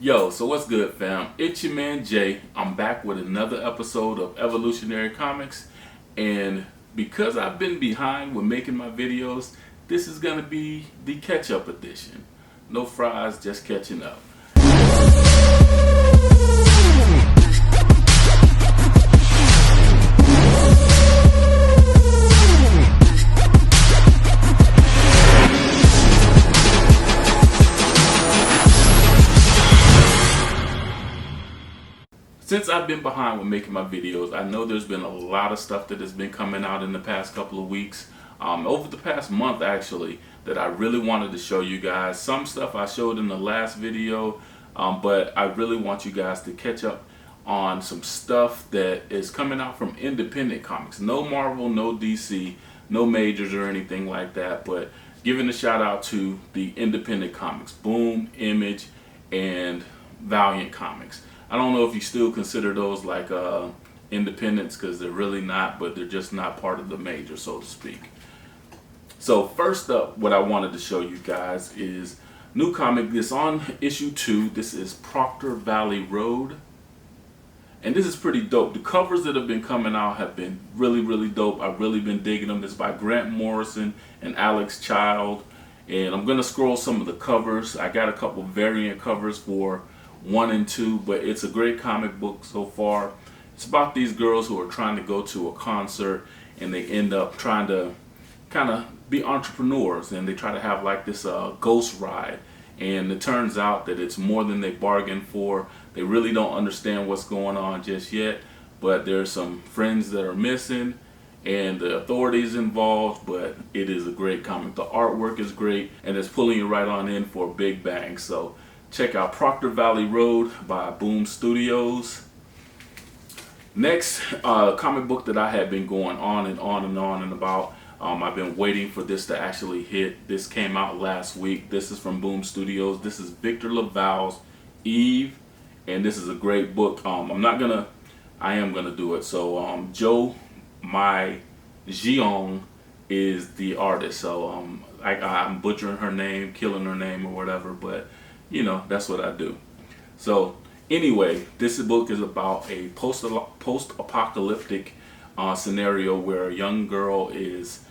Yo, so what's good, fam? It's your man Jay. I'm back with another episode of Evolutionary Comics, and because I've been behind with making my videos, this is gonna be the catch-up edition. No fries, just catching up. Since I've been behind with making my videos, I know there's been a lot of stuff that has been coming out in the past couple of weeks, over the past month actually, that I really wanted to show you guys. Some stuff I showed in the last video, but I really want you guys to catch up on some stuff that is coming out from independent comics. No Marvel, no DC, no majors or anything like that, but giving a shout out to the independent comics, Boom, Image, and Valiant Comics. I don't know if you still consider those like independents, because they're really not, but they're just not part of the major, so to speak. So first up, what I wanted to show you guys is new comic. This on issue 2. This is Proctor Valley Road, and this is pretty dope. The covers that have been coming out have been really dope. I've really been digging them. This is by Grant Morrison and Alex Child, and I'm gonna scroll some of the covers. I got a couple variant covers for 1 and 2, but it's a great comic book so far. It's about these girls who are trying to go to a concert, and they end up trying to kind of be entrepreneurs, and they try to have like this ghost ride, and it turns out that it's more than they bargained for. They really don't understand what's going on just yet, but there's some friends that are missing and the authorities involved. But it is a great comic. The artwork is great, and it's pulling you right on in for a big bang. So check out Proctor Valley Road by Boom Studios. Next, comic book that I had been going on and about. I've been waiting for this to actually hit. This came out last week. This is from Boom Studios. This is Victor LaValle's Eve, and this is a great book. I am gonna do it. So Joe Mai Jeong is the artist. So I'm butchering her name, killing her name or whatever, but you know, that's what I do. So anyway, this book is about a post-apocalyptic scenario where a young girl is,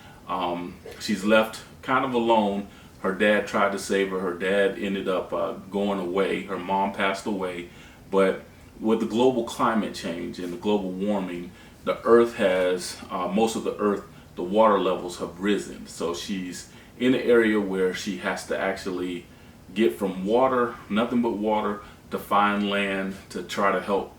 she's left kind of alone. Her dad tried to save her. Her dad ended up going away. Her mom passed away. But with the global climate change and the global warming, the earth has, most of the earth, the water levels have risen. So she's in an area where she has to actually get from water, nothing but water, to find land to try to help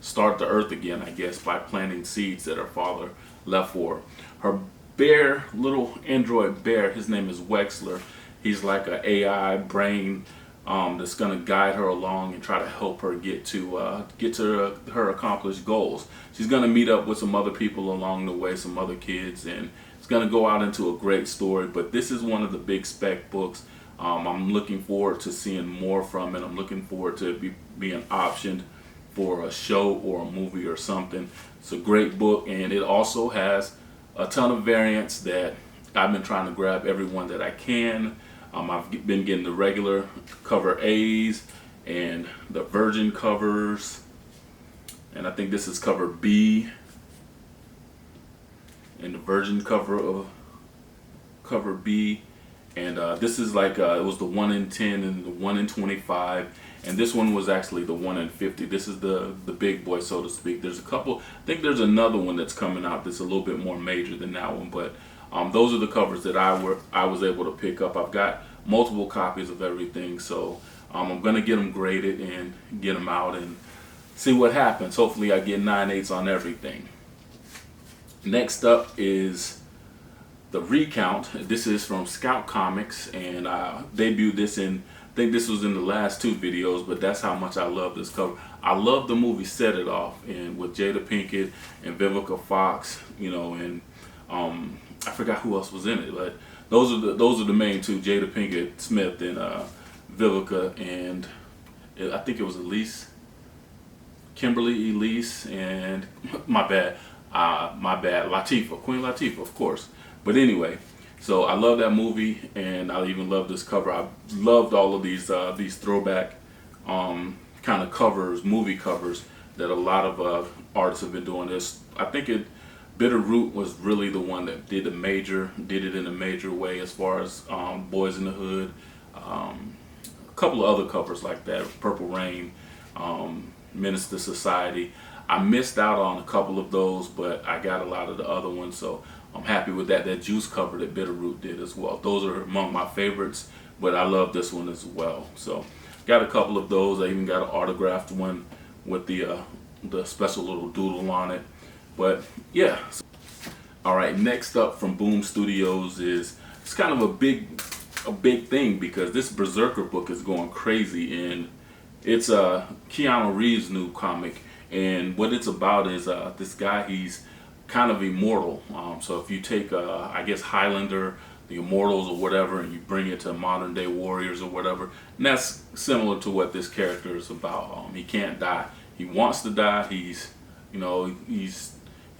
start the earth again, I guess, by planting seeds that her father left for her. Her bear, little android bear, his name is Wexler. He's like an AI brain that's going to guide her along and try to help her get to her accomplished goals. She's going to meet up with some other people along the way, some other kids, and it's going to go out into a great story. But this is one of the big spec books. I'm looking forward to seeing more from it. I'm looking forward to being optioned for a show or a movie or something. It's a great book, and it also has a ton of variants that I've been trying to grab every one that I can. I've been getting the regular cover A's and the Virgin covers, and I think this is cover B, and the Virgin cover of cover B. And this is like, it was the 1 in 10 and the 1 in 25. And this one was actually the 1 in 50. This is the big boy, so to speak. There's a couple, I think there's another one that's coming out that's a little bit more major than that one. But those are the covers that I was able to pick up. I've got multiple copies of everything. So I'm going to get them graded and get them out and see what happens. Hopefully I get 9/8 on everything. Next up is The Recount. This is from Scout Comics, and I debuted this in, I think this was in the last 2 videos, but that's how much I love this cover. I love the movie Set It Off, and with Jada Pinkett and Vivica Fox, you know, and I forgot who else was in it, but those are the main 2, Jada Pinkett Smith and Vivica, and I think it was Kimberly Elise, and my bad, Latifah, Queen Latifah, of course. But anyway, so I love that movie, and I even love this cover. I loved all of these throwback kind of covers, movie covers that a lot of artists have been doing this. I think Bitterroot was really the one that did it in a major way as far as Boys in the Hood, a couple of other covers like that, Purple Rain, Minister Society. I missed out on a couple of those, but I got a lot of the other ones, so I'm happy with that. That Juice cover that Bitterroot did as well. Those are among my favorites, but I love this one as well. So got a couple of those. I even got an autographed one with the special little doodle on it. But yeah. All right, next up from Boom Studios is, it's kind of a big thing because this Berserker book is going crazy, and it's Keanu Reeves' new comic. And what it's about is this guy, he's kind of immortal. So if you take, I guess, Highlander, the Immortals or whatever, and you bring it to modern day warriors or whatever, and that's similar to what this character is about. He can't die. He wants to die. He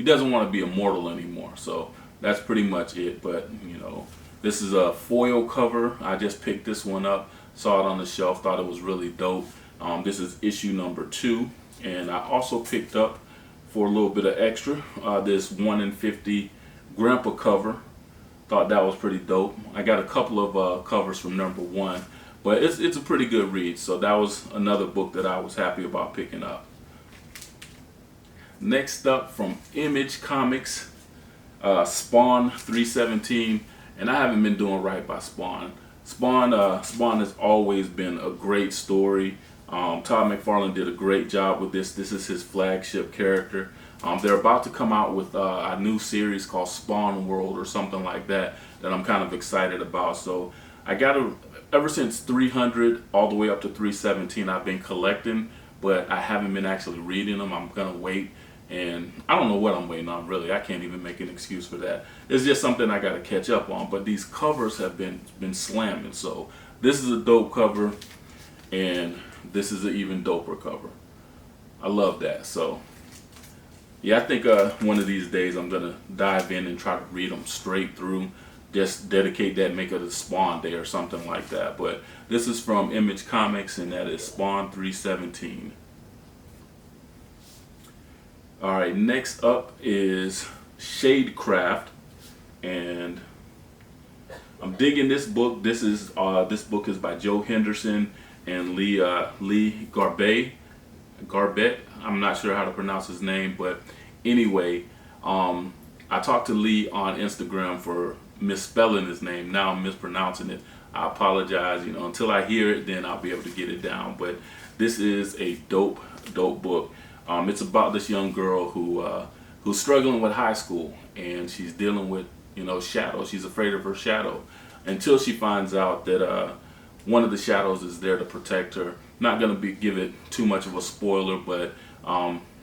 doesn't want to be immortal anymore. So that's pretty much it. But this is a foil cover. I just picked this one up, saw it on the shelf, thought it was really dope. This is issue number 2. And I also picked up, for a little bit of extra, this 1 in 50 Grandpa cover. Thought that was pretty dope. I got a couple of covers from number 1, but it's a pretty good read. So that was another book that I was happy about picking up. Next up from Image Comics, Spawn 317, and I haven't been doing right by Spawn. Spawn has always been a great story. Todd McFarlane did a great job with this. This is his flagship character. They're about to come out with a new series called Spawn World or something like that I'm kind of excited about. So I ever since 300 all the way up to 317, I've been collecting, but I haven't been actually reading them. I'm gonna wait, and I don't know what I'm waiting on, really. I can't even make an excuse for that. It's just something I gotta catch up on. But these covers have been slamming. So this is a dope cover, and this is an even doper cover. I love that. So yeah, I think one of these days I'm gonna dive in and try to read them straight through. Just dedicate that, make it a Spawn day or something like that. But this is from Image Comics, and that is Spawn 317. All right, next up is Shadecraft, and I'm digging this book. This book is by Joe Henderson and Lee Garbett. I'm not sure how to pronounce his name, but anyway, I talked to Lee on Instagram for misspelling his name. Now I'm mispronouncing it. I apologize. Until I hear it, then I'll be able to get it down. But this is a dope book. It's about this young girl who's struggling with high school, and she's dealing with shadows. She's afraid of her shadow until she finds out that one of the shadows is there to protect her. Not going to give it too much of a spoiler, but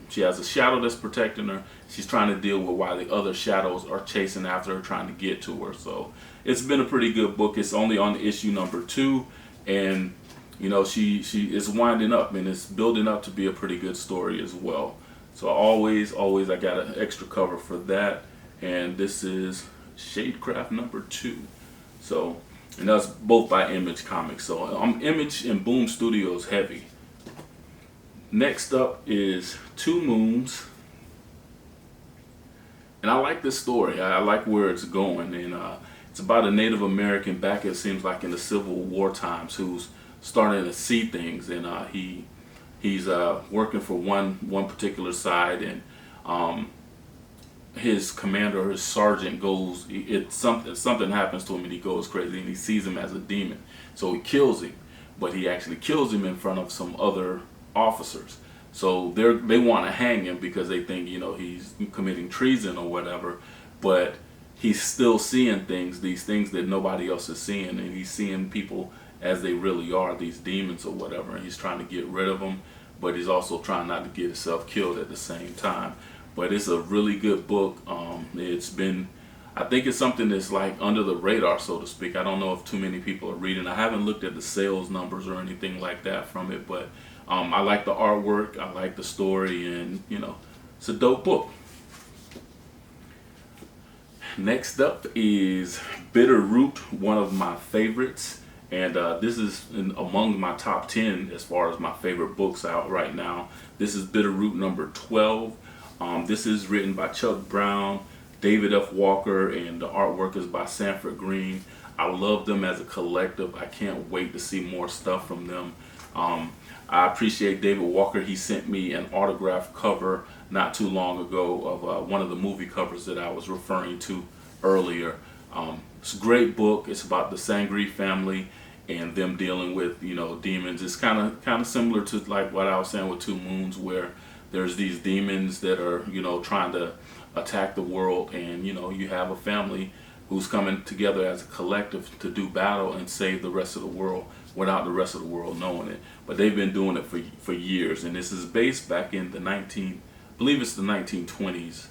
she has a shadow that's protecting her. She's trying to deal with why the other shadows are chasing after her, trying to get to her. So it's been a pretty good book. It's only on issue number 2, and she is winding up, and it's building up to be a pretty good story as well. So always I got an extra cover for that, and this is Shadecraft number 2. So, and that's both by Image Comics. So I'm Image and Boom Studios heavy. Next up is Two Moons, and I like this story. I like where it's going, and it's about a Native American back, it seems like, in the Civil War times, who's starting to see things, and he's working for one particular side, and his commander, his sergeant, goes. Something happens to him, and he goes crazy, and he sees him as a demon. So he kills him, but he actually kills him in front of some other officers. So they want to hang him because they think he's committing treason or whatever, but he's still seeing things, these things that nobody else is seeing, and he's seeing people as they really are, these demons or whatever, and he's trying to get rid of them, but he's also trying not to get himself killed at the same time. But it's a really good book. I think it's something that's like under the radar, so to speak. I don't know if too many people are reading. I haven't looked at the sales numbers or anything like that from it, but I like the artwork, I like the story, and it's a dope book. Next up is Bitterroot, one of my favorites, And this is among my top 10 as far as my favorite books out right now. This is Bitterroot number 12. This is written by Chuck Brown, David F. Walker, and the artwork is by Sanford Green. I love them as a collective. I can't wait to see more stuff from them. I appreciate David Walker. He sent me an autographed cover not too long ago of one of the movie covers that I was referring to earlier. It's a great book. It's about the Sangre family and them dealing with, you know, demons. It's kind of similar to like what I was saying with Two Moons, where there's these demons that are, you know, trying to attack the world, and you know, you have a family who's coming together as a collective to do battle and save the rest of the world without the rest of the world knowing it. But they've been doing it for years, and this is based back in the I believe it's the 1920s.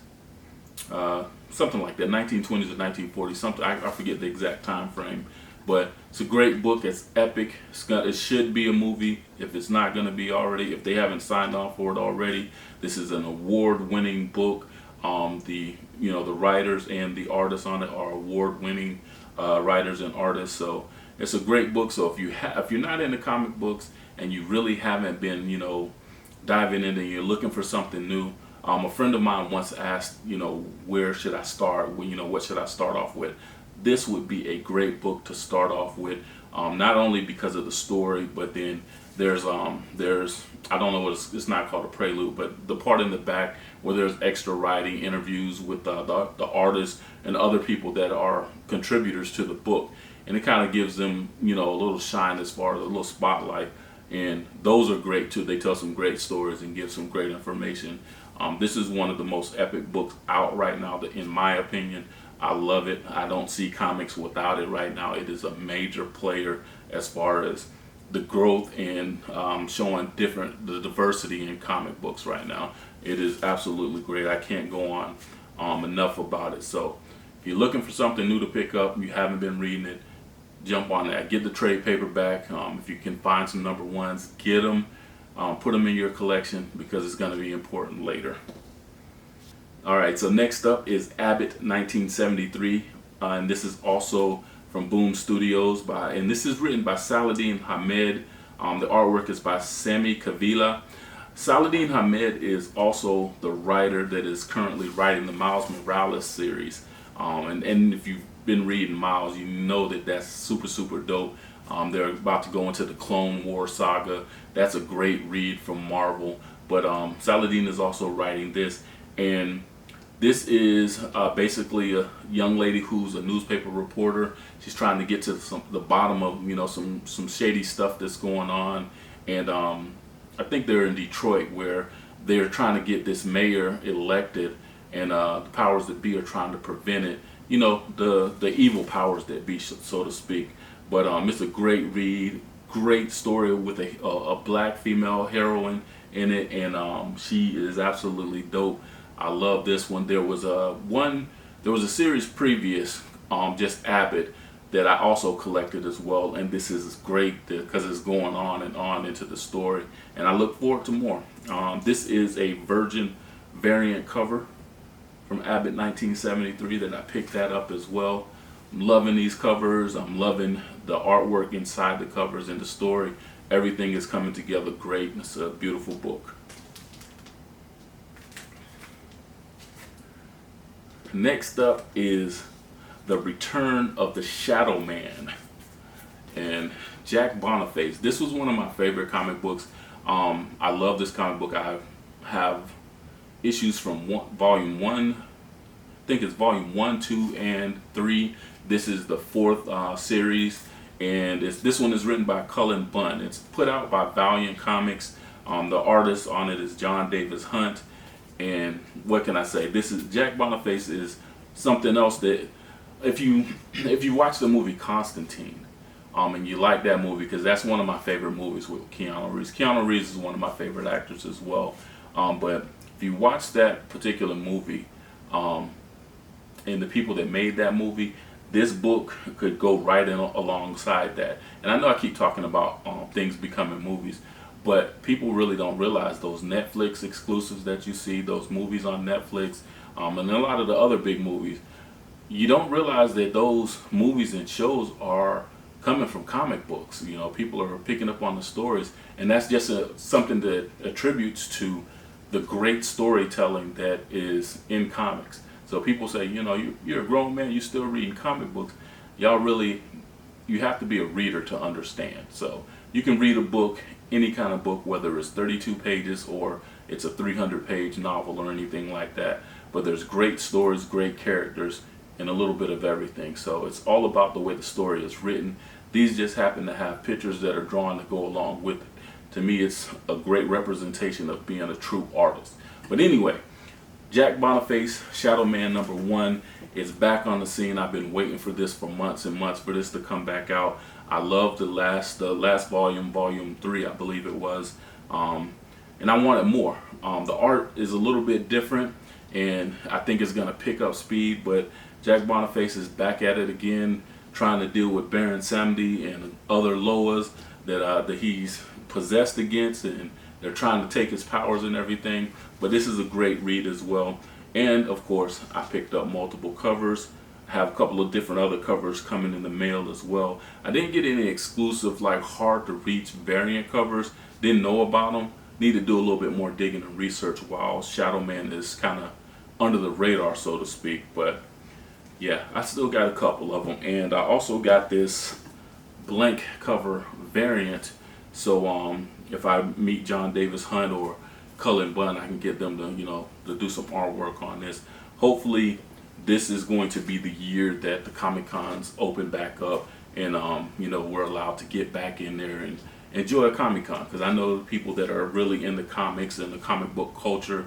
Something like that, 1920s or 1940s, something. I forget the exact time frame, but it's a great book. It's epic. It should be a movie if it's not going to be already. If they haven't signed on for it already, this is an award-winning book. The writers and the artists on it are award-winning writers and artists. So it's a great book. So if you're not into comic books and you really haven't been, you know, diving in and you're looking for something new. A friend of mine once asked, you know, where should I start? You know, what should I start off with? This would be a great book to start off with, not only because of the story, but then there's I don't know what it's not called a prelude, but the part in the back where there's extra writing, interviews with the artists and other people that are contributors to the book, and it kind of gives them, you know, a little shine as far as a little spotlight. And those are great too. They tell some great stories and give some great information. This is one of the most epic books out right now, in my opinion. I love it. I don't see comics without it right now. It is a major player as far as the growth and showing the diversity in comic books right now. It is absolutely great. I can't go on enough about it. So if you're looking for something new to pick up, you haven't been reading it, jump on that. Get the trade paperback. If you can find some number ones, get them. Put them in your collection because it's going to be important later. Alright, so next up is Abbott 1973, and this is also from Boom Studios, and this is written by Saladin Ahmed. The artwork is by Sami Kavila. Saladin Ahmed is also the writer that is currently writing the Miles Morales series, and if you've been reading Miles, you know that that's super dope. They're about to go into the Clone War saga. That's a great read from Marvel. But Saladin is also writing this, and this is basically a young lady who's a newspaper reporter. She's trying to get to the bottom of, you know, some shady stuff that's going on, and I think they're in Detroit where they're trying to get this mayor elected, and the powers that be are trying to prevent it. You know, the evil powers that be, so to speak. But it's a great read, great story with a black female heroine in it, and she is absolutely dope. I love this one. There was a series previous, just Abbott, that I also collected as well, and this is great because it's going on and on into the story, and I look forward to more. This is a Virgin variant cover from Abbott 1973 that I picked that up as well. I'm loving these covers. I'm loving the artwork inside the covers and the story. Everything is coming together great. It's a beautiful book. Next up is The Return of the Shadow Man and Jack Boniface. This was one of my favorite comic books. I love this comic book. I have issues from volume 1. I think it's volume 1, 2, and 3. This is the 4th series, and this one is written by Cullen Bunn. It's put out by Valiant Comics. The artist on it is John Davis Hunt. And what can I say? This is Jack Boniface is something else that if you watch the movie Constantine, and you like that movie, because that's one of my favorite movies with Keanu Reeves. Keanu Reeves is one of my favorite actors as well. But if you watch that particular movie, and the people that made that movie, this book could go right in alongside that. And I know I keep talking about things becoming movies, but people really don't realize those Netflix exclusives that you see, those movies on Netflix, and a lot of the other big movies. You don't realize that those movies and shows are coming from comic books. You know, people are picking up on the stories, and that's just something that attributes to the great storytelling that is in comics. So people say, you know, you're a grown man, you're still reading comic books. Y'all really, you have to be a reader to understand. So you can read a book, any kind of book, whether it's 32 pages or it's a 300-page novel or anything like that. But there's great stories, great characters, and a little bit of everything. So it's all about the way the story is written. These just happen to have pictures that are drawn to go along with it. To me, it's a great representation of being a true artist. But anyway, Jack Boniface, Shadow Man #1, is back on the scene. I've been waiting for this for months and months for this to come back out. I love the last volume, volume 3, I believe it was, and I wanted more. The art is a little bit different, and I think it's going to pick up speed, but Jack Boniface is back at it again, trying to deal with Baron Samedi and other Loas that he's possessed against, and they're trying to take his powers and everything. But this is a great read as well. And of course, I picked up multiple covers. I have a couple of different other covers coming in the mail as well. I didn't get any exclusive, like hard to reach variant covers. Didn't know about them. Need to do a little bit more digging and research while Shadow Man is kind of under the radar, so to speak. But yeah, I still got a couple of them. And I also got this blank cover variant. So if I meet John Davis Hunt or Cullen Bunn, I can get them to, you know, to do some artwork on this. Hopefully this is going to be the year that the Comic Cons open back up, and you know, we're allowed to get back in there and enjoy a Comic Con, because I know people that are really into comics and the comic book culture,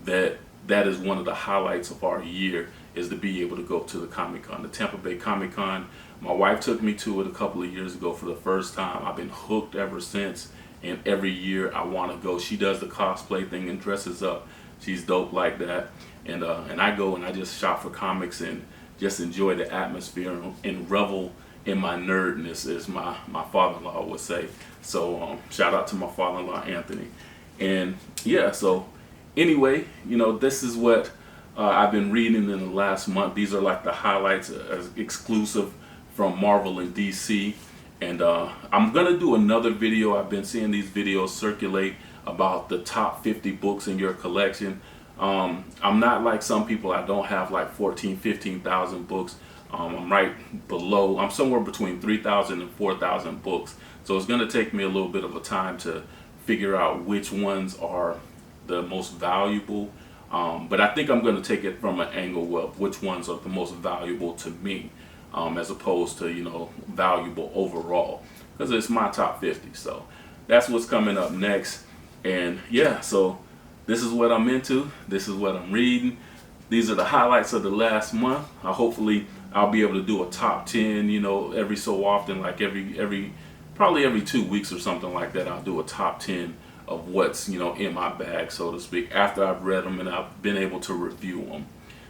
that is one of the highlights of our year, is to be able to go to the Comic Con, the Tampa Bay Comic Con. My wife took me to it a couple of years ago for the first time. I've been hooked ever since, and every year I want to go. She does the cosplay thing and dresses up. She's dope like that. And I go and I just shop for comics and just enjoy the atmosphere and revel in my nerdness, as my father-in-law would say. So shout out to my father-in-law, Anthony. And yeah, so anyway, you know, this is what I've been reading in the last month. These are like the highlights, exclusive from Marvel and DC. And I'm gonna do another video. I've been seeing these videos circulate about the top 50 books in your collection. I'm not like some people. I don't have like 15,000 books. I'm right below. I'm somewhere between 3,000 and 4,000 books. So it's gonna take me a little bit of a time to figure out which ones are the most valuable. But I think I'm gonna take it from an angle of which ones are the most valuable to me, as opposed to, you know, valuable overall, because it's my top 50. So that's what's coming up next. And yeah, so this is what I'm into. This is what I'm reading. These are the highlights of the last month. Hopefully I'll be able to do a top 10, you know, every so often, like probably every 2 weeks or something like that. I'll do a top 10 of what's, you know, in my bag, so to speak, after I've read them and I've been able to review them.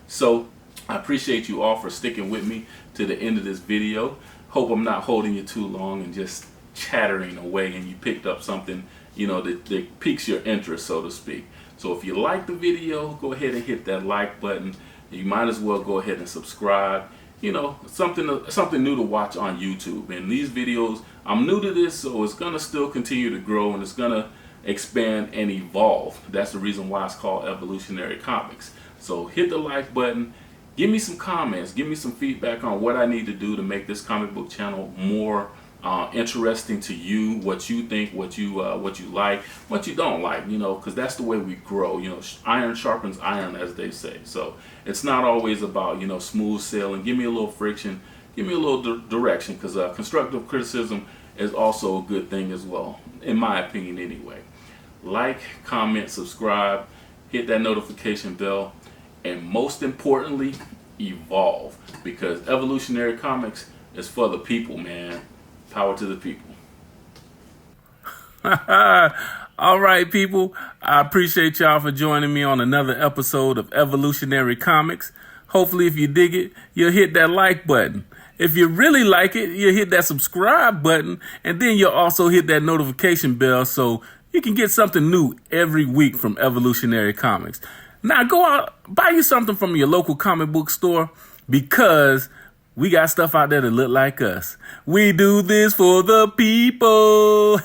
So I appreciate you all for sticking with me to the end of this video. Hope I'm not holding you too long and just chattering away, and you picked up something, you know, that piques your interest, so to speak. So if you like the video, go ahead and hit that like button. You might as well go ahead and subscribe. You know, something new to watch on YouTube. And these videos, I'm new to this, so it's gonna still continue to grow, and it's gonna expand and evolve. That's the reason why it's called Evolutionary Comics. So hit the like button. Give me some comments. Give me some feedback on what I need to do to make this comic book channel more interesting to you. What you think, what you like, what you don't like. You know, because that's the way we grow. You know, iron sharpens iron, as they say. So it's not always about, you know, smooth sailing. Give me a little friction. Give me a little direction, because constructive criticism is also a good thing as well, in my opinion anyway. Like, comment, subscribe, hit that notification bell, and most importantly, evolve, because Evolutionary Comics is for the people, man. Power to the people. All right, people. I appreciate y'all for joining me on another episode of Evolutionary Comics. Hopefully, if you dig it, you'll hit that like button. If you really like it, you'll hit that subscribe button, and then you'll also hit that notification bell so you can get something new every week from Evolutionary Comics. Now, go out, buy you something from your local comic book store, because We got stuff out there that look like us. We do this for the people.